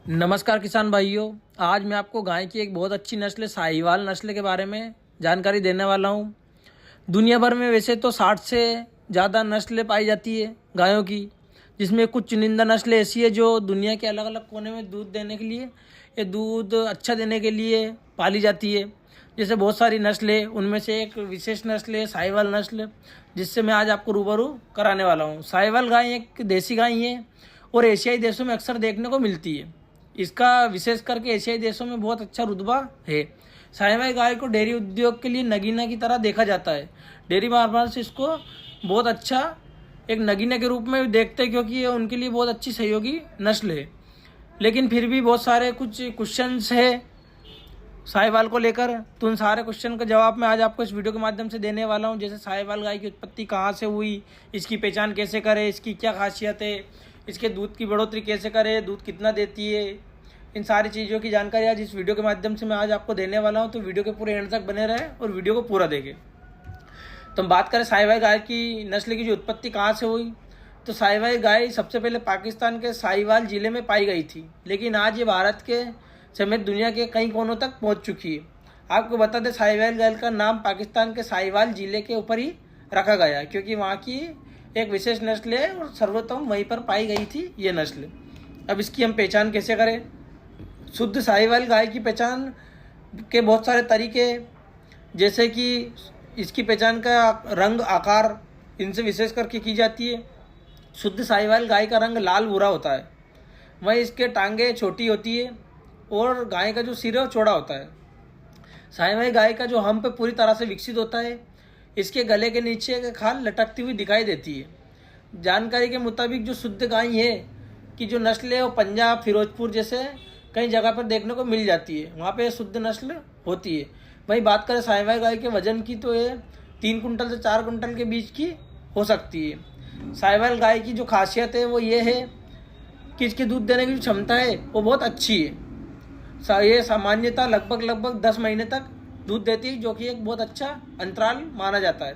नमस्कार किसान भाइयों। आज मैं आपको गाय की एक बहुत अच्छी नस्ल साहिवाल नस्ल के बारे में जानकारी देने वाला हूँ। दुनिया भर में वैसे तो 60 से ज़्यादा नस्लें पाई जाती है गायों की, जिसमें कुछ चुनिंदा नस्लें ऐसी है जो दुनिया के अलग अलग कोने में दूध देने के लिए या दूध अच्छा देने के लिए पाली जाती है। जैसे बहुत सारी नस्लें, उनमें से एक विशेष नस्ल है साहिवाल नस्ल, जिससे मैं आज आपको रूबरू कराने वाला हूँ। साहिवाल गाय एक देसी गाय है और एशियाई देशों में अक्सर देखने को मिलती है। इसका विशेष करके एशियाई देशों में बहुत अच्छा रुतबा है। साहिवाल गाय को डेयरी उद्योग के लिए नगीना की तरह देखा जाता है। डेयरी फार्मर्स इसको बहुत अच्छा एक नगीना के रूप में देखते हैं, क्योंकि ये उनके लिए बहुत अच्छी सहयोगी नस्ल है। लेकिन फिर भी बहुत सारे कुछ क्वेश्चंस है साहिवाल को लेकर, तो उन सारे क्वेश्चन का जवाब मैं आज आपको इस वीडियो के माध्यम से देने वाला हूं। जैसे साहिवाल गाय की उत्पत्ति कहाँ से हुई, इसकी पहचान कैसे करें, इसकी क्या खासियत है, इसके दूध की बढ़ोतरी कैसे करें, दूध कितना देती है, इन सारी चीज़ों की जानकारी आज इस वीडियो के माध्यम से मैं आज आपको देने वाला हूं। तो वीडियो के पूरे एंड तक बने रहे और वीडियो को पूरा देखें। तो हम बात करें साहिवाल गाय की नस्ल की जो उत्पत्ति कहाँ से हुई, तो साहिवाल गाय सबसे पहले पाकिस्तान के साहिवाल ज़िले में पाई गई थी, लेकिन आज ये भारत के समेत दुनिया के कई कोनों तक पहुँच चुकी है। आपको बता दें, साहिवाल गाय का नाम पाकिस्तान के साहिवाल ज़िले के ऊपर ही रखा गया है, क्योंकि वहाँ की एक विशेष नस्ल है और सर्वोत्तम वहीं पर पाई गई थी ये नस्ल। अब इसकी हम पहचान कैसे करें? शुद्ध साहिवाल गाय की पहचान के बहुत सारे तरीके, जैसे कि इसकी पहचान का रंग, आकार, इनसे विशेष करके की जाती है। शुद्ध साहिवाल गाय का रंग लाल भूरा होता है, वहीं इसके टांगे छोटी होती है और गाय का जो सिर है वो चौड़ा होता है। साहिवाल गाय का जो हम्प पूरी तरह से विकसित होता है। इसके गले के नीचे की खाल लटकती हुई दिखाई देती है। जानकारी के मुताबिक जो शुद्ध गाय है कि जो नस्ल है वो पंजाब, फिरोजपुर जैसे कई जगह पर देखने को मिल जाती है, वहाँ पे शुद्ध नस्ल होती है। वहीं बात करें साहिवाल गाय के वजन की, तो ये 3 कुंटल से 4 कुंटल के बीच की हो सकती है। साहिवाल गाय की जो खासियत है वो ये है कि इसके दूध देने की जो क्षमता है वो बहुत अच्छी है। ये सामान्यतः लगभग 10 महीने तक दूध देती है, जो कि एक बहुत अच्छा अंतराल माना जाता है।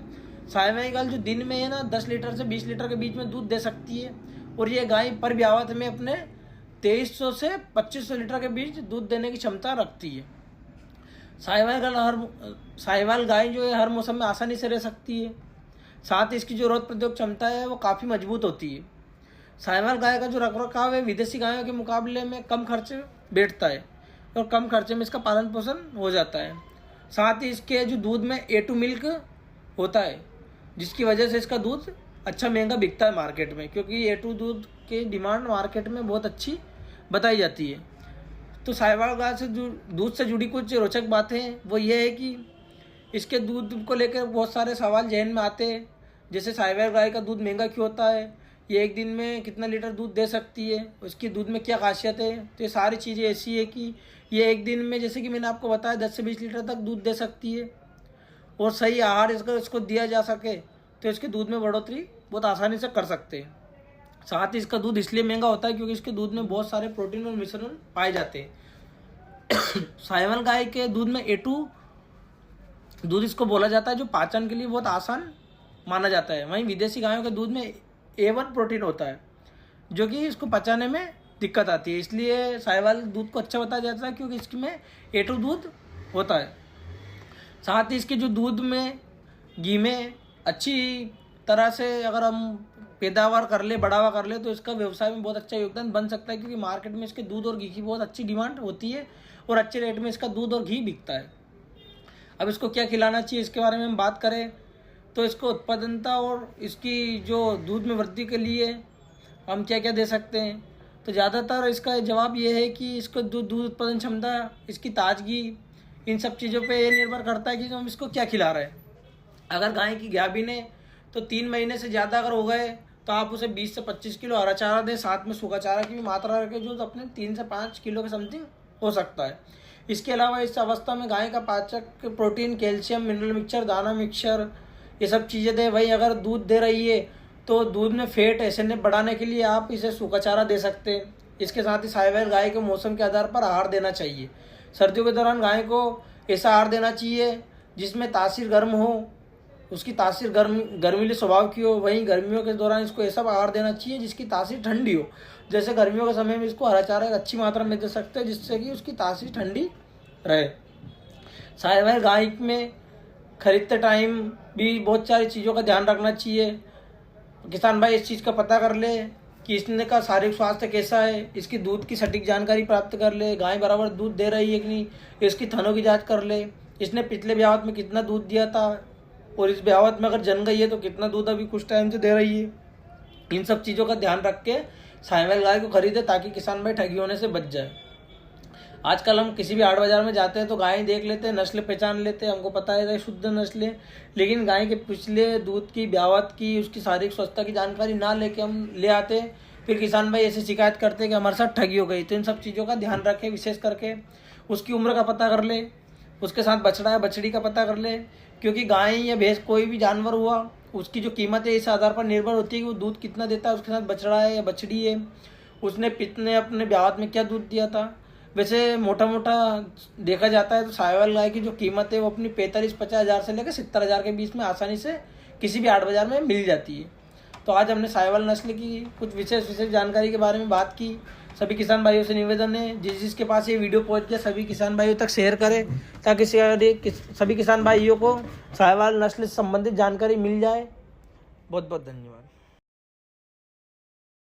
साहिवाल गाय जो दिन में है ना 10 लीटर से 20 लीटर के बीच में दूध दे सकती है, और ये गाय पर ब्यावत में अपने 2300 से 2500 लीटर के बीच दूध देने की क्षमता रखती है। साहिवाल गाय जो है हर मौसम में आसानी से रह सकती है। साथ ही इसकी जो रोग प्रतिरोधक क्षमता है वो काफ़ी मजबूत होती है। साहिवाल गाय का जो रखरखाव है विदेशी गायों के मुकाबले में कम खर्च बैठता है और कम खर्चे में इसका पालन पोषण हो जाता है। साथ ही इसके जो दूध में A2 मिल्क होता है, जिसकी वजह से इसका दूध अच्छा महंगा बिकता है मार्केट में, क्योंकि A2 दूध की डिमांड मार्केट में बहुत अच्छी बताई जाती है। तो साहिवाल गाय से दूध से जुड़ी कुछ रोचक बातें वो ये है कि इसके दूध को लेकर बहुत सारे सवाल जहन में आते हैं। जैसे साहिवाल गाय का दूध महंगा क्यों होता है, ये एक दिन में कितना लीटर दूध दे सकती है, उसकी दूध में क्या खासियत है। तो ये सारी चीज़ें ऐसी है कि ये एक दिन में, जैसे कि मैंने आपको बताया, 10 से 20 लीटर तक दूध दे सकती है, और सही आहार इसको दिया जा सके तो इसके दूध में बढ़ोतरी बहुत आसानी से कर सकते हैं। साथ ही इसका दूध इसलिए महंगा होता है क्योंकि इसके दूध में बहुत सारे प्रोटीन और मिश्रण पाए जाते हैं। साहिवाल गाय के दूध में A2 दूध इसको बोला जाता है, जो पाचन के लिए बहुत आसान माना जाता है। वहीं विदेशी गायों के दूध में A1 प्रोटीन होता है, जो कि इसको पचाने में दिक्कत आती है। इसलिए साहिवाल दूध को अच्छा बताया जाता है, क्योंकि इसमें A2 दूध होता है। साथ ही इसके जो दूध में, घी में अच्छी तरह से अगर हम पैदावार कर ले, बढ़ावा कर ले, तो इसका व्यवसाय में बहुत अच्छा योगदान बन सकता है, क्योंकि मार्केट में इसके दूध और घी की बहुत अच्छी डिमांड होती है और अच्छे रेट में इसका दूध और घी बिकता है। अब इसको क्या खिलाना चाहिए, इसके बारे में हम बात करें तो इसको उत्पादनता और इसकी जो दूध में वृद्धि के लिए हम क्या क्या दे सकते हैं, तो ज़्यादातर इसका जवाब ये है कि इसको दूध उत्पादन क्षमता, इसकी ताजगी, इन सब चीज़ों पे ये निर्भर करता है कि हम इसको क्या खिला रहे हैं। अगर गाय की गाभिन है तो 3 महीने से ज़्यादा अगर हो गए तो आप उसे 20 से 25 किलो हरा चारा दें, साथ में सूखा चारा की भी मात्रा रखें, जो अपने 3 से 5 किलो के समथिंग हो सकता है। इसके अलावा इस अवस्था में गाय का पाचक प्रोटीन, कैल्शियम, मिनरल मिक्सचर, दाना मिक्सचर, ये सब चीज़ें दें। वही अगर दूध दे रही है तो दूध में फैट एसिड बढ़ाने के लिए आप इसे सूखा चारा दे सकते हैं। इसके साथ ही साहिवाल गाय को मौसम के आधार पर आहार देना चाहिए। सर्दियों के दौरान गाय को ऐसा आहार देना चाहिए जिसमें तासीर गर्म हो, उसकी तासीर गर्मीले स्वभाव की हो। वहीं गर्मियों के दौरान इसको ऐसा आहार देना चाहिए जिसकी तासीर ठंडी हो, जैसे गर्मियों के समय में इसको हरा चारा एक अच्छी मात्रा में दे सकते हैं, जिससे कि उसकी तासीर ठंडी रहे। साहिवाल गाय में खरीदते टाइम भी बहुत सारी चीज़ों का ध्यान रखना चाहिए। किसान भाई इस चीज़ का पता कर ले कि इसने का शारीरिक स्वास्थ्य कैसा है, इसकी दूध की सटीक जानकारी प्राप्त कर ले, गाय बराबर दूध दे रही है कि नहीं, इसकी थनों की जांच कर ले, इसने पिछले ब्यावत में कितना दूध दिया था और इस ब्यावत में अगर जन गई है तो कितना दूध अभी कुछ टाइम से दे रही है। इन सब चीज़ों का ध्यान रख के साहिवाल गाय को खरीदे ताकि किसान भाई ठगी होने से बच जाए। आजकल हम किसी भी हाट बाजार में जाते हैं तो गाय देख लेते हैं, नस्ल पहचान लेते हैं, हमको पता है शुद्ध नस्ल है, लेकिन गाय के पिछले दूध की, ब्यावत की, उसकी शारीरिक स्वस्थता की जानकारी ना लेके हम ले आते हैं। फिर किसान भाई ऐसे शिकायत करते हैं कि हमारे साथ ठगी हो गई। तो इन सब चीज़ों का ध्यान रखें, विशेष करके उसकी उम्र का पता कर ले, उसके साथ बछड़ा है बछड़ी का पता कर ले, क्योंकि गाय या भैंस कोई भी जानवर हुआ उसकी जो कीमत है इस आधार पर निर्भर होती है कि वो दूध कितना देता है, उसके साथ बछड़ा है या बछड़ी है, उसने पितने अपने ब्यावत में क्या दूध दिया था। वैसे मोटा मोटा देखा जाता है तो साहिवाल गाय की जो कीमत है वो अपनी 45-50 हज़ार से लेकर 70 हज़ार के बीच में आसानी से किसी भी हाट बाजार में मिल जाती है। तो आज हमने साहिवाल नस्ल की कुछ विशेष जानकारी के बारे में बात की। सभी किसान भाइयों से निवेदन है जिसके पास ये वीडियो पहुंच गया सभी किसान भाइयों तक शेयर करें ताकि सभी किसान भाइयों को साहिवाल नस्ल से संबंधित जानकारी मिल जाए। बहुत बहुत धन्यवाद।